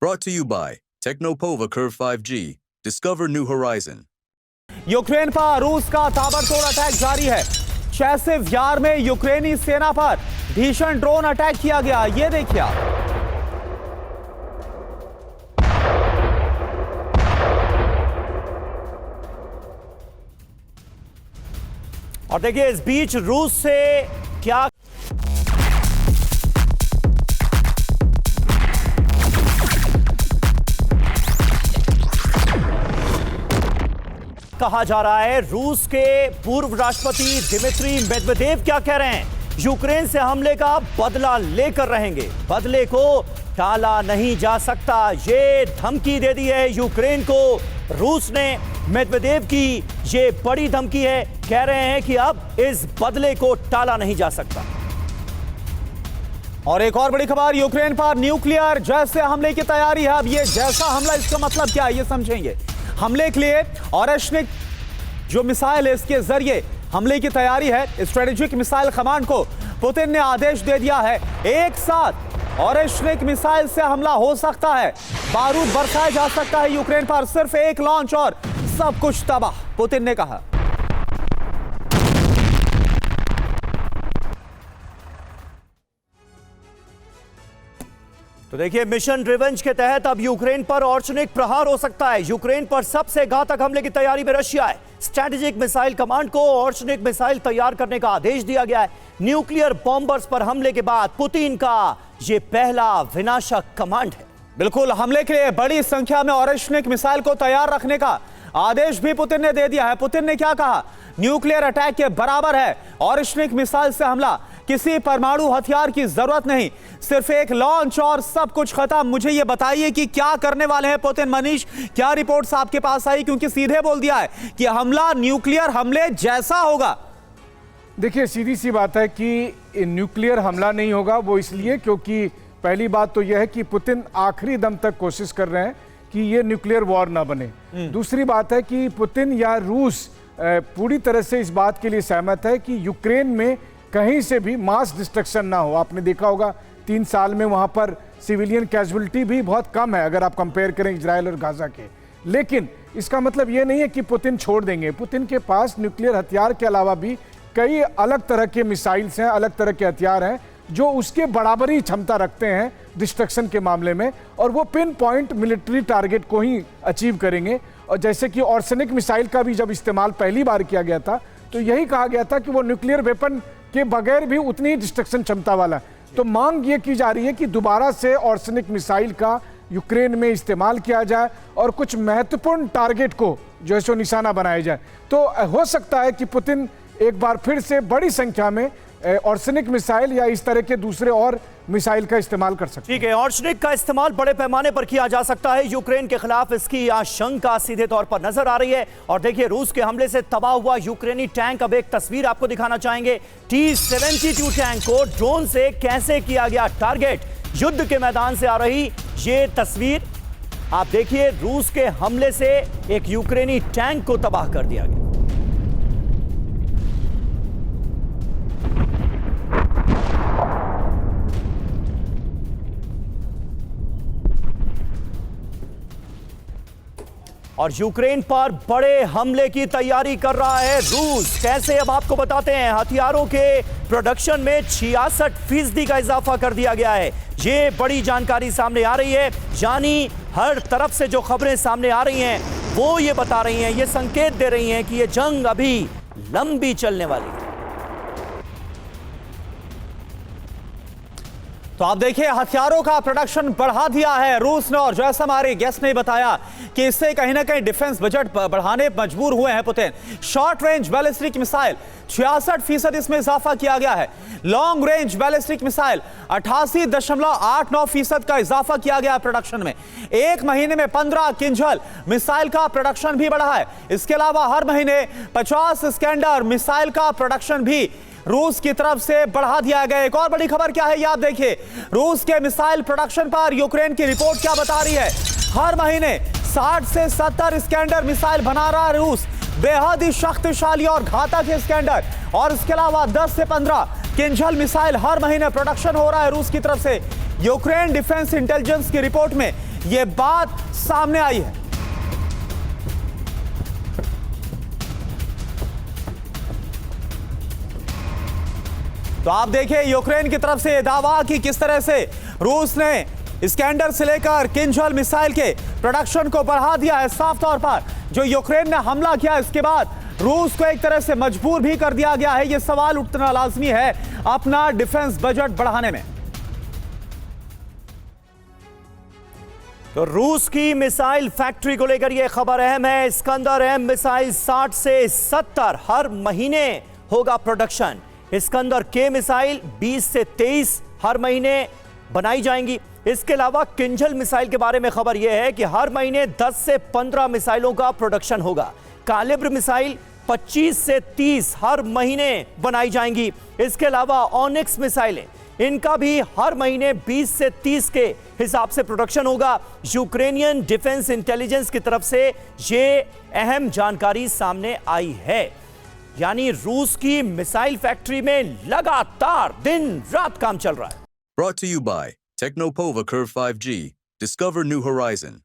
Brought to you by Technopova Curve 5G. Discover new horizon. Ukraine पर रूस का ताबड़तोड़ अटैक जारी है। चैसिव यार में यूक्रेनी सेना पर भीषण ड्रोन अटैक किया गया। ये देखिए और देखिए इस बीच रूस से क्या कहा जा रहा है। रूस के पूर्व राष्ट्रपति दिमित्री मेदवेदेव क्या कह रहे हैं? यूक्रेन से हमले का बदला लेकर रहेंगे, बदले को टाला नहीं जा सकता, ये धमकी दे दी है यूक्रेन को रूस ने। मेदवेदेव की ये बड़ी धमकी है, कह रहे हैं कि अब इस बदले को टाला नहीं जा सकता। और एक और बड़ी खबर, यूक्रेन पर न्यूक्लियर जैसे हमले की तैयारी है। अब ये जैसा हमला, इसका मतलब क्या है ये समझेंगे। हमले के लिए ऑरेश्निक जो मिसाइल है, इसके जरिए हमले की तैयारी है। स्ट्रेटेजिक मिसाइल कमांड को पुतिन ने आदेश दे दिया है, एक साथ ऑरेश्निक मिसाइल से हमला हो सकता है, बारूद बरसाया जा सकता है यूक्रेन पर। सिर्फ एक लॉन्च और सब कुछ तबाह, पुतिन ने कहा। तो देखिए, मिशन रिवेंज के तहत अब यूक्रेन पर ऑर्चनिक प्रहार हो सकता है। यूक्रेन पर सबसे घातक हमले की तैयारी में रशिया है। स्ट्रैटेजिक मिसाइल कमांड को ऑर्चनिक मिसाइल तैयार करने का आदेश दिया गया है। न्यूक्लियर बॉम्बर्स पर हमले के बाद पुतिन का यह पहला विनाशक कमांड है। बिल्कुल, हमले के लिए बड़ी संख्या में ऑर्चनिक मिसाइल को तैयार रखने का आदेश भी पुतिन ने दे दिया है। पुतिन ने क्या कहा? न्यूक्लियर अटैक के बराबर है ऑर्चनिक मिसाइल से हमला, किसी परमाणु हथियार की जरूरत नहीं, सिर्फ एक लॉन्च और सब कुछ खत्म। मुझे ये बताइए कि क्या करने वाले हैं पुतिन। मनीष, क्या रिपोर्ट्स आपके पास आई? क्योंकि सीधे बोल दिया है कि हमला न्यूक्लियर हमले जैसा होगा। देखिए, सीधी सी बात है कि न्यूक्लियर हमला नहीं होगा। वो इसलिए क्योंकि पहली बात तो यह है कि पुतिन आखिरी दम तक कोशिश कर रहे हैं कि ये न्यूक्लियर वॉर ना बने। दूसरी बात है कि पुतिन या रूस पूरी तरह से इस बात के लिए सहमत है कि यूक्रेन में कहीं से भी मास डिस्ट्रक्शन ना हो। आपने देखा होगा 3 साल में वहां पर सिविलियन कैजुअलिटी भी बहुत कम है अगर आप कंपेयर करें इजराइल और गाजा के। लेकिन इसका मतलब ये नहीं है कि पुतिन छोड़ देंगे। पुतिन के पास न्यूक्लियर हथियार के अलावा भी कई अलग तरह के मिसाइल्स हैं, अलग तरह के हथियार हैं जो उसके बराबरी क्षमता रखते हैं डिस्ट्रक्शन के मामले में, और वो पिन पॉइंट मिलिट्री टारगेट को ही अचीव करेंगे। और जैसे कि ऑर्सेनिक मिसाइल का भी जब इस्तेमाल पहली बार किया गया था तो यही कहा गया था कि वो न्यूक्लियर वेपन के बगैर भी उतनी ही डिस्ट्रक्शन क्षमता वाला है। तो मांग ये की जा रही है कि दोबारा से ऑर्सेनिक मिसाइल का यूक्रेन में इस्तेमाल किया जाए और कुछ महत्वपूर्ण टारगेट को जो है सो निशाना बनाया जाए। तो हो सकता है कि पुतिन एक बार फिर से बड़ी संख्या में ऑर्सेनिक मिसाइल या इस तरह के दूसरे और मिसाइल का इस्तेमाल कर सकते हैं। ठीक है, ऑर्सेनिक का इस्तेमाल बड़े पैमाने पर किया जा सकता है यूक्रेन के खिलाफ, इसकी आशंका सीधे तौर पर नजर आ रही है। और देखिए, रूस के हमले से तबाह हुआ यूक्रेनी टैंक, अब एक तस्वीर आपको दिखाना चाहेंगे। T-72 टैंक को ड्रोन से कैसे किया गया टारगेट, युद्ध के मैदान से आ रही ये तस्वीर आप देखिए। रूस के हमले से एक यूक्रेनी टैंक को तबाह कर दिया गया। और यूक्रेन पर बड़े हमले की तैयारी कर रहा है रूस। कैसे, अब आपको बताते हैं। हथियारों के प्रोडक्शन में 66% का इजाफा कर दिया गया है। ये बड़ी जानकारी सामने आ रही है, यानी हर तरफ से जो खबरें सामने आ रही हैं वो ये बता रही हैं, ये संकेत दे रही हैं कि ये जंग अभी लंबी चलने वाली है। तो आप देखिए, हथियारों का प्रोडक्शन बढ़ा दिया है रूस ने। और जैसा हमारे गेस्ट ने बताया कि इससे कहीं ना कहीं डिफेंस बजट बढ़ाने मजबूर हुए हैं Putin. Short range ballistic missile 66% इसमें इजाफा किया गया है। लॉन्ग रेंज बैलिस्टिक मिसाइल 88.89% का इजाफा किया गया है प्रोडक्शन में। एक महीने में 15 किंजल मिसाइल का प्रोडक्शन भी बढ़ा है। इसके अलावा हर महीने 50 स्कैंडर मिसाइल का प्रोडक्शन भी रूस की तरफ से बढ़ा दिया गया। एक और बड़ी खबर क्या है ये आप देखिए। रूस के मिसाइल प्रोडक्शन पर यूक्रेन की रिपोर्ट क्या बता रही है? हर महीने 60 से 70 स्कैंडर मिसाइल बना रहा है रूस, बेहद ही शक्तिशाली और घातक स्कैंडर। और इसके अलावा 10 से 15 किंजल मिसाइल हर महीने प्रोडक्शन हो रहा है रूस की तरफ से। यूक्रेन डिफेंस इंटेलिजेंस की रिपोर्ट में यह बात सामने आई है। तो आप देखिए यूक्रेन की तरफ से यह दावा कि किस तरह से रूस ने इस्कैंडर से लेकर किंजल मिसाइल के प्रोडक्शन को बढ़ा दिया है। साफ तौर पर जो यूक्रेन ने हमला किया इसके बाद रूस को एक तरह से मजबूर भी कर दिया गया है। यह सवाल उठना लाजमी है अपना डिफेंस बजट बढ़ाने में। तो रूस की मिसाइल फैक्ट्री को लेकर यह खबर अहम है। इस्कंदर एम मिसाइल 60 से 70 हर महीने होगा प्रोडक्शन। इस्कंदर के मिसाइल 20 से 23 हर महीने बनाई जाएंगी। इसके अलावा किंजल मिसाइल के बारे में खबर यह है कि हर महीने 10 से 15 मिसाइलों का प्रोडक्शन होगा। कालिब्र मिसाइल 25 से 30 हर महीने बनाई जाएंगी। इसके अलावा ऑनिक्स मिसाइलें, इनका भी हर महीने 20 से 30 के हिसाब से प्रोडक्शन होगा। यूक्रेनियन डिफेंस इंटेलिजेंस की तरफ से यह अहम जानकारी सामने आई है। यानी रूस की मिसाइल फैक्ट्री में लगातार दिन रात काम चल रहा है। Brought to you by Technopova Curve 5G. Discover new horizon.